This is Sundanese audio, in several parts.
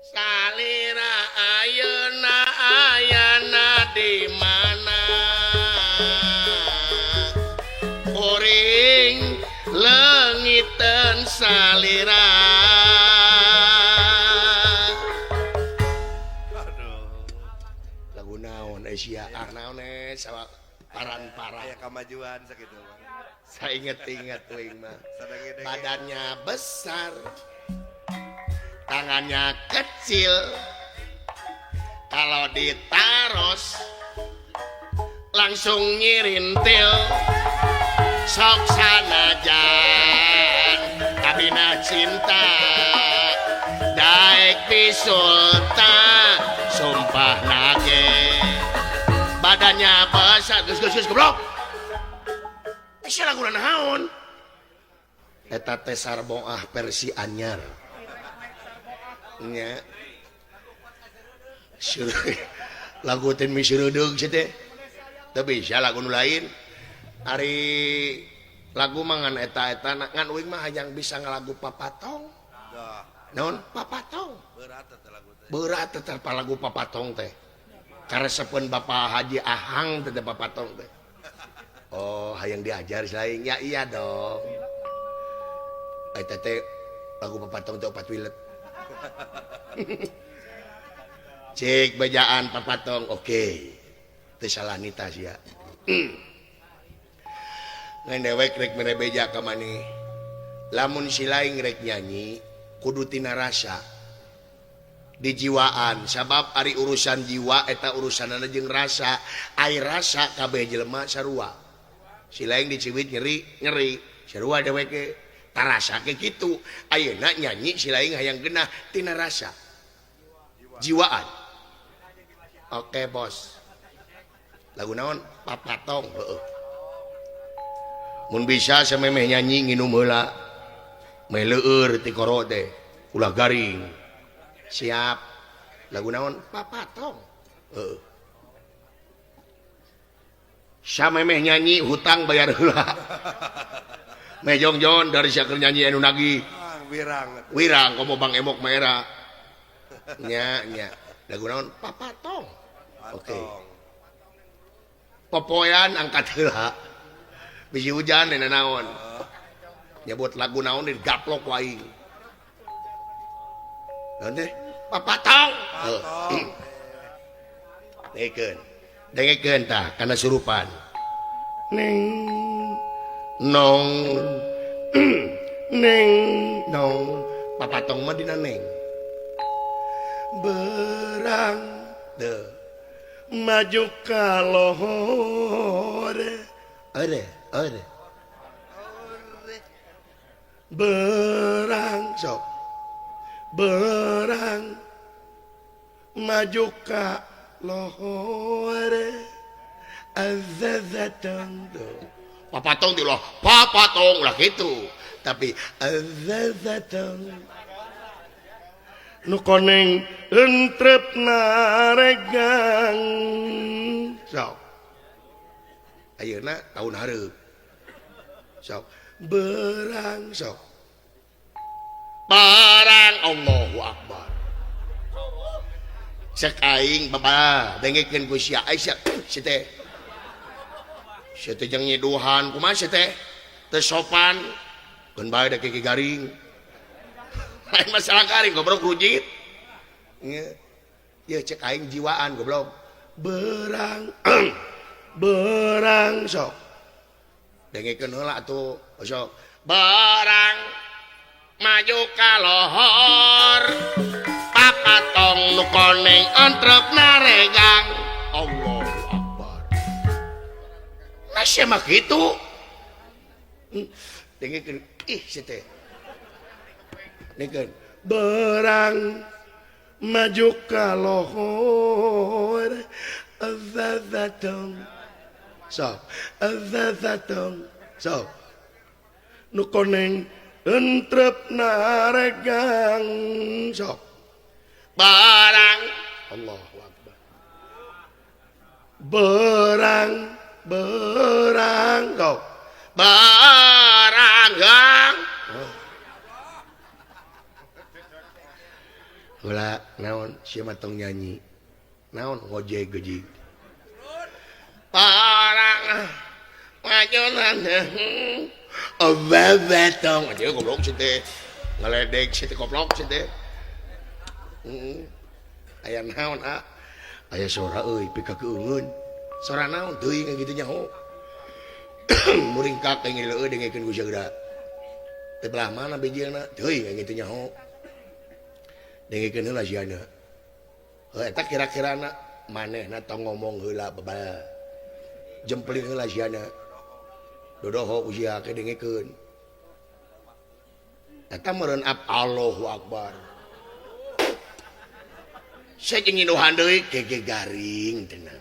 salira ayana di mana kuring lengiten salira. Lagu naon Asia naon sawa paran-paran aya kamajuan sakitu Bang. Saya inget-inget wing mah. Badannya besar, tangannya kecil, kalau ditaros langsung nyirintil. Sok sanajan kabina cinta daek bisulta sumpah nage badannya besar geus goblok. Isi lagu naon eta teh sarboah versi anyar nya lagu teh misureudeg teh tapi bisa lagu nu lain ari lagu mangan eta ngan uing mah hayang bisa ngalagu papatong naon papatong berat teh lagu papatong teh karesepeun Bapak Haji Ahang teh papatong teh. Oh, hayang diajar selain ya iya dong. Eta teh lagu papatong teh 4 wilet. Cek bajaan papatong oke. Teu salah nita sia. Ngan dewek rek mere beja ka maneh. Lamun si laing rek nyanyi kudu tina rasa. Dijiwaan sabab ari urusan jiwa eta urusanana jeung rasa. Ai rasa kabeh jelema sarua. Si lain diciwit nyeri sarua dewek ke tarasa ke kitu ayeuna nyanyi si lain hayang genah tina rasa jiwaan. Oke bos lagu naon papatong heueuh mun bisa samemeh nyanyi nginum heula meh leueur ti koro teh ulah garing siap lagu naon papatong heueuh samemeh nyanyi hutang bayar heula. Mejongjon dari sakeun nyanyi anu nagih. Wirang komo Bang Emok Mera. Nya lagu naon papatong. Oke. Popoyan angkat heula. Biji hujan dina naon. Nyebut lagu naon digaplok wae. Naon teh? Papatong. Dengekeun tah kana surupan. Neng nong neng nong papatong mah dina neng. Berang deuh maju ka lohor. Ade. Berang sok. Berang maju ka lohor azazatong papatong di loh papatong lah gitu tapi azazatong nu koneng entrep naregang sok ayeuna tahun hareup sok berang sok barang Allahu Akbar cek aing baba dengekeun ku sia Aisyah si teh jeung nyiduhan kumaha si teh teu sopan keun bae da kiki garing lain masalah garing goblok rujit ye cek aing jiwaan goblok berang berang sok dengekeun heula atuh sok berang maju ka lohor papatong nu koneng entrep naregang Allahu Akbar. Nasya mah kitu. Dengekeun ih si teh. Dengekeun berang maju ka lohor azazatong sok azazatong sok nu koneng entrep naregang sok barang Allahu Akbar berang kau barang heula naon sia mah tong nyanyi naon ngojek geuji parang majunan betong aja goblok sih teh ngeledek sih teh goblok sih teh aya naon aya sora euy pika keungeun sora naon teuing kitu nya ho muringkak teh ngileuh dengekeun ku sageda teh belah mana bijilna teuing kitu nya ho dengekeun heula siana eta kira-kirana manehna tong ngomong heula babal jempling heula siana dodoho usia ke dengekeun eta meureun Allahu Akbar sajeng nginuhan deui gege garing tenang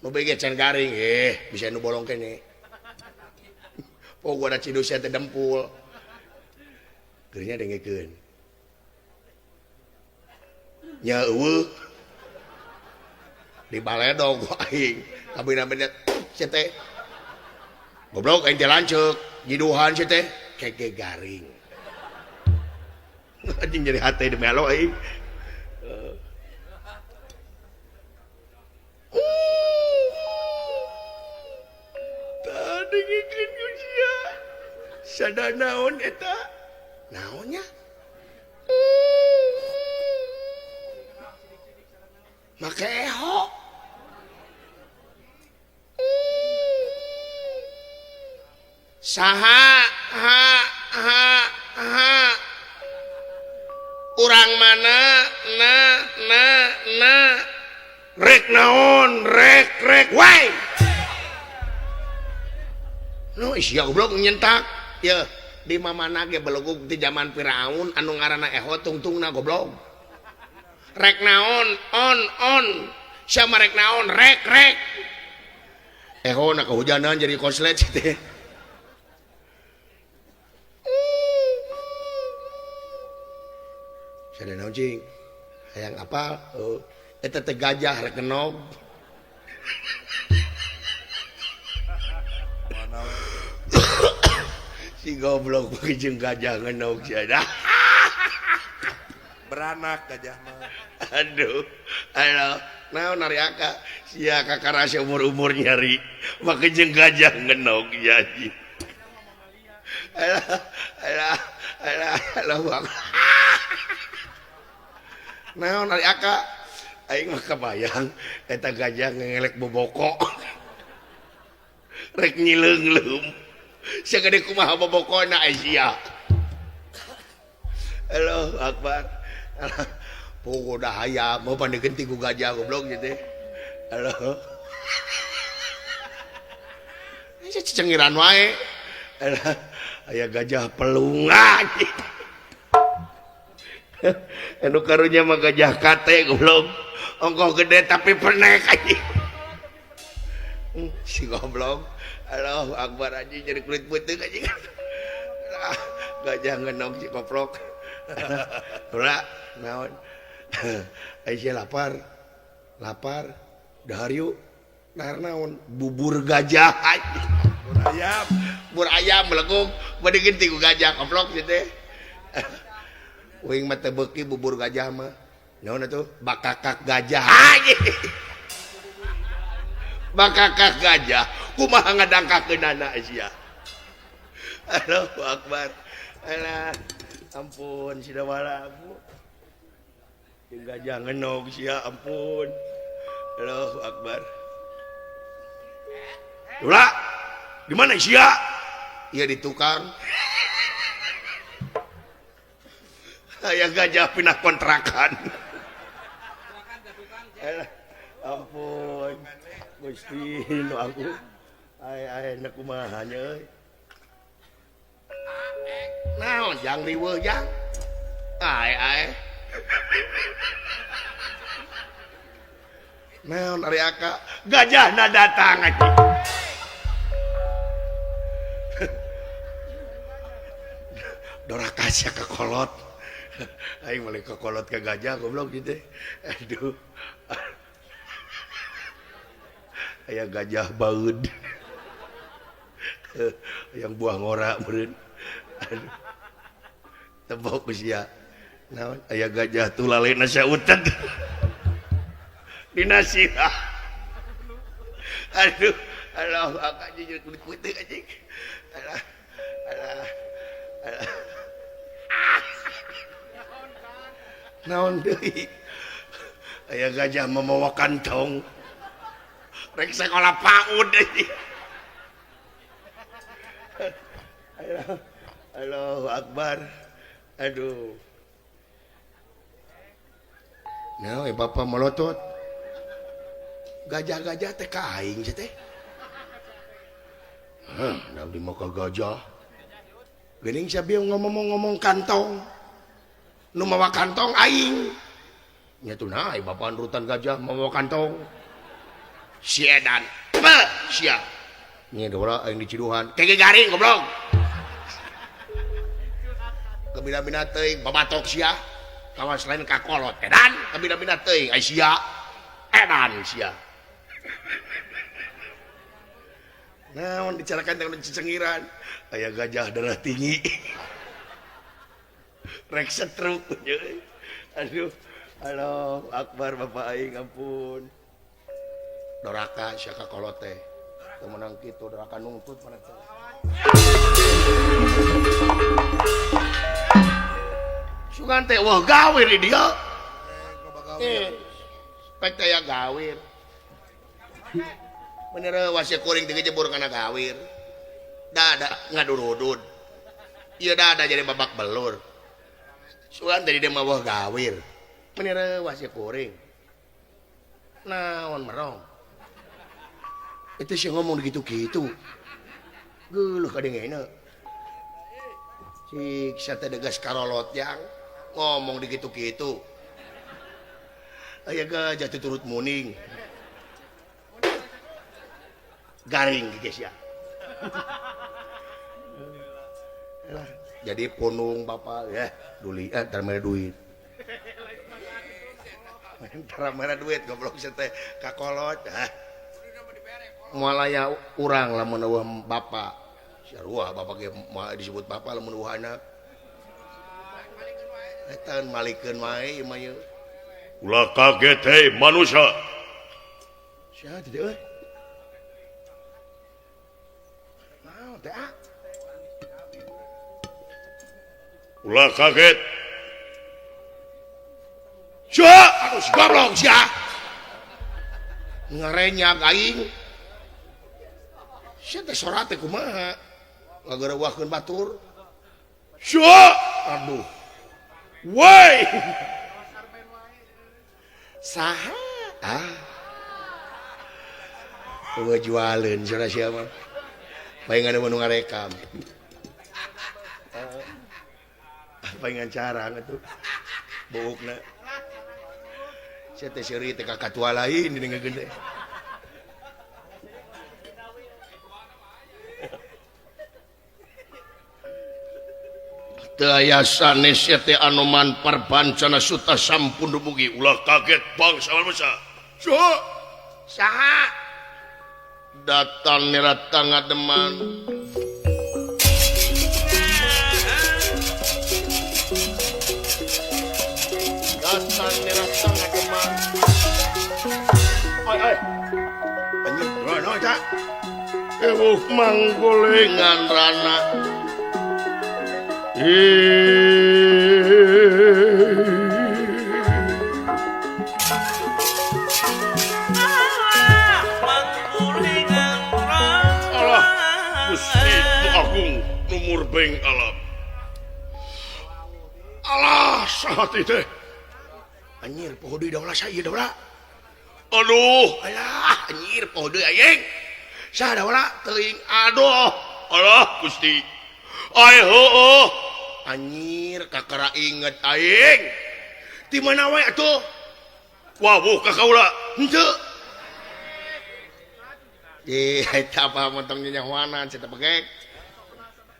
nu bege can garing bisa nu bolong kene pokokna cidusnya teh dempul geurnya dengekeun nya eueuh di baledog ku aing kabina-bina sia teh goblok aing teh lanceuk nyiduhan sia teh keke garing anjing jadi hate de melo aing tadi ngikeun ku sia sada naon eta naonnya make eho saha urang mana na rek naon rek wae no sia goblok nyentak ya di mamana ge belugug di zaman Firaun anu ngaranna eho tungtungna goblok rek naon on sia rek naon rek eho na kehujanan jadi konslet teh sada naon cing hayang apal eta teh gajah rek genog si goblok jeung gajah ngenog sia beranak gajah mah aduh naon ari aka sia kakarase umur nyari make jeung gajah ngenog jadi alah naon ari aka aing mah kabayang eta gajah ngelek boboko rek nyileungleum sia gede kumaha bobokona sia Allahu Akbar pogo dah hayam mau pandeukeun ti ku gajah goblok gitu halo cengiran wae aya gajah pelungan anu karunya mah gajah kate goblok ongkoh gede tapi penek anjing si goblok Allahu Akbar anjing jadi kulit putih anjing gajah ngenog si goblok ora naon Aisyah lapar dahar yuk dahar naon bubur gajah anjing bubur ayam meleguk badeukeun ti ku gajah goblok kitu teh uing mah teu beuki bubur gajah mah naon atuh bakakak gajah anjing bakakak gajah kumaha ngadangkakeunana sia Allahu Akbar alah ampun sida walabu jeung gajah ngenog sia ampun Allahu Akbar ulah di mana sia ieu di tukang aya gajah pindah kontrakan ampun Gusti nu aku aya na kumaha nya euy naon jang riweuh jang ae naon ari aka gajahna datang anjing doraka sia ka kolot aing malik ka kolot ka gajah goblok kitu aduh aya gajah baeud yang buah ngora meureun aduh tebok sia naon aya gajah tulalena sautet di nasi aduh alah akak jujur kulit putih anjing alah naon deui aya gajah memawa kantong rek sekolah PAUD anjing Allahu Akbar aduh nah bapak melotot gajah-gajah teh kaing teh dah di muka gajah geuning siapa ngomong kantong nu mawa kantong aing nya tuh nah bapak rutan gajah mawa kantong si edan sia nya dora aing di Ciduhan kege garing goblok kebina-bina teuing babatok sia kawas lain kakolot edan kebina-bina teuing ai sia edan sia naon dicarakan dengan cicengiran aya gajah darah tinggi rek setruk aduh halo akbar bapak aing ampun doraka sia kakolot teh teu meunang kitu doraka nungtut mana teh sugan teh wah gawir di dia pek teh ya gawir bener wasia kuring teh jebur kana gawir dada ngadurudud ieu dada jadi babak belur sugan teh dia mah wah gawir bener wasia kuring naon merong itu sih ngomong gitu-gitu geuleuh kadengena cik sate degas karolot yang ngomong digitu-gitu aya gajah turut muning garing guys ya jadi punung bapak ya duli termera duit termera duit goblok teh kakolot malaya urang lamun eueuh bapak sarua bapak ge disebut bapak lamun eueuh anak eta malikeun wae ieu mah ieu ulah kaget hei manusia sia teh euy naon teh ulah kaget sia aduh goblok sia ngarenyak aing sia teh sorat teh kumaha ngageureuwahkeun batur sia aduh woi saha gua jualin saudara siapa palingan nu ngarekam palingan carang atuh buukna sia teh seuri teh kakatua lain dinengkeun teh daya sanes teh anoman parbancana suta sampun dumugi ulah kaget bangsa manusia saha datang nirat ngademan datang nirat ngademan ai anjing rono ta eueuh manggolengan rana Allah Gusti nu agung nu murbeng alam Allah sahat teh anjir poho deui da ulah sa ieu da ulah aduh alah anjir poho deui aing saha da ulah teuing aduh Allah Gusti ai heueuh anjir kakara inget aing di mana wae atuh wawuh ka kaula henteu eta apa montong nyawanan cenah pegek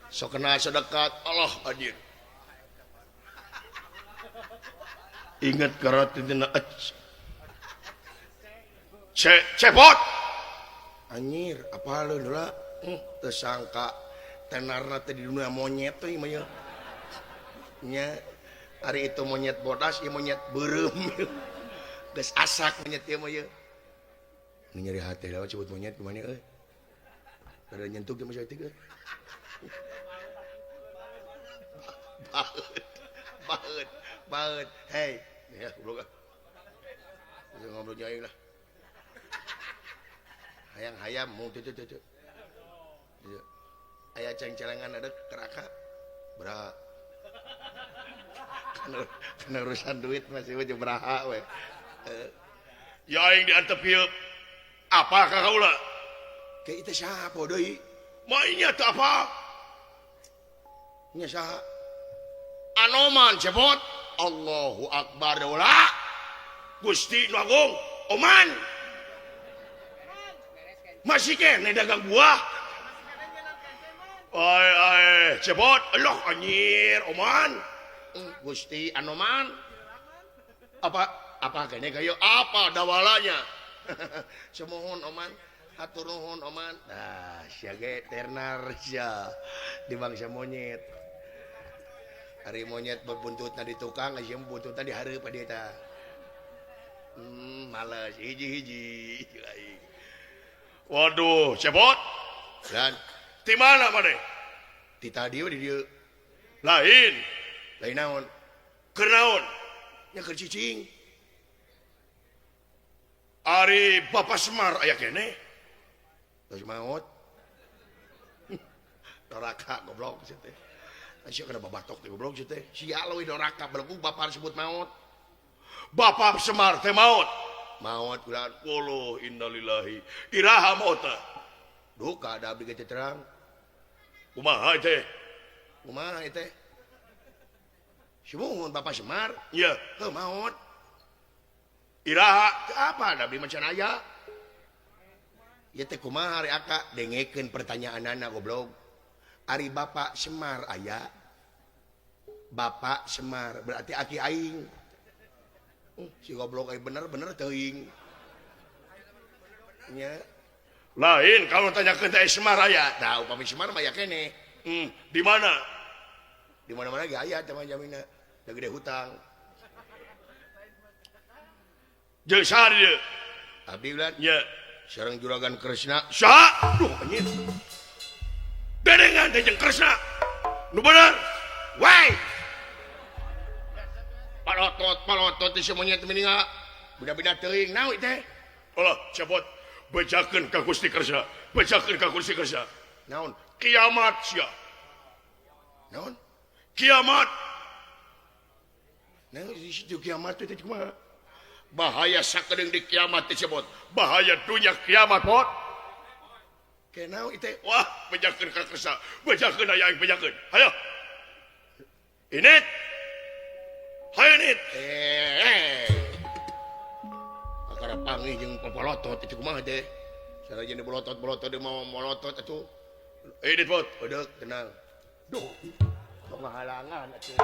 sok kena sedekat Allah anjir inget karat tina cepot anjir apa lu heula teu sangka tenarna teh di dunia monyet teh ieu nya hari itu monyet bodas ieu monyet beureum geus asak monyet ieu mah ieu nu nyeri hate lawan sebut monyet kumaha euy kada nyentuh ge masih tiga baut hei ya goblok ngobrol aing lah hayang-hayam mau tuh aya ceng-celengan ada keraka beraha kana urusan duit masih we beraha we ya aing diantep ieu apa ka kaula ke itu siapa deui mainnya teu apa nya saha anoman cepot Allahu akbar ulah Gusti nu Agung oman masih kene dagang buah ai cepot eloh anjir oman Gusti anoman apa kene kayo apa dawalanya semohon oman hatur nuhun oman sia ge ternar sia di bangsa monyet hari monyet berbuntutna di tukang sia buntutna di hareup dia tah males hiji-hiji waduh cepot dan di mana maneh di tadi di dieu lain naon keur naon nya keur cicing ari Bapak Semar aya kene geus maot doraka goblok sia teh sia kana babatok teh goblok sia teh sia leuwih doraka belegu bapak disebut maot Bapak Semar teh maot kulaan wallah innalillahi iraha maot duka ada abdi ge terang kumaha teh Simuhun Bapak Semar iya heuh maot iraha apa da abdi macan aya ieu teh kumaha ari aka dengekeun pertanyaanana goblok ari Bapak Semar aya Bapak Semar berarti aki aing si goblok ai bener teuing nya lain kalau tanyakeun teh Semar aya tah upami Semar mah aya kene di mana mana ge aya teh mah jamina da gede hutang jeung saha dieu abdi ulah nya sareng juragan Kresna saha duh anjir dedengan teh jeung Kresna nu bener wai palotot teh monyet mendingan beda-beda teuing naon teh ulah cepot bejakeun ka Gusti Kresna naon kiamat sia naon kiamat naon di situ kiamat teh kumaha bahaya sakedeung di kiamat teh cepot bahaya dunya kiamat pot kenao teh wah bejakeun ka Kresna bejakeun aya aing bejakeun hayo init hayo nit akara panggih jeung papalotot itu kumaha teh sarajan di bolotot dia mau molotot atuh nit pot udah kenal duh ngahalangan atuh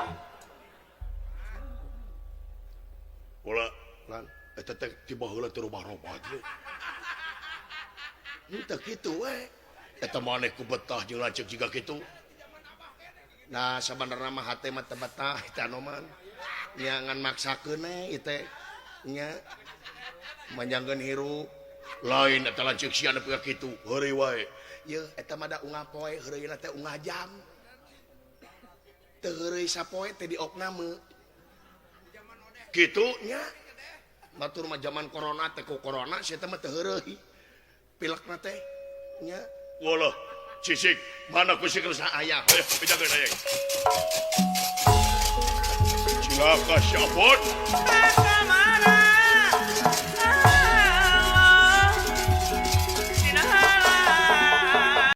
bola lan eta teh tiba heula teu robah-robah teh teu kitu we eta maneh ku betah jeung lanceuk jiga kitu nah sabenerna mah hate mah teu betah eta anoman nya ngan maksakeun ieu teh nya manjangkeun hirup lain eta lanceuk sia nepi ka kitu heureuy wae yeuh eta mah da ungah poe heureuy teh ungah jam teu heureuy sapoe teh diokna meuh kitu nya batur mah zaman corona teh ku corona sia teh mah teu heureuy pilekna teh nya wallah cicik mana ku si Kresna aya bejakeun aya cilaka syabot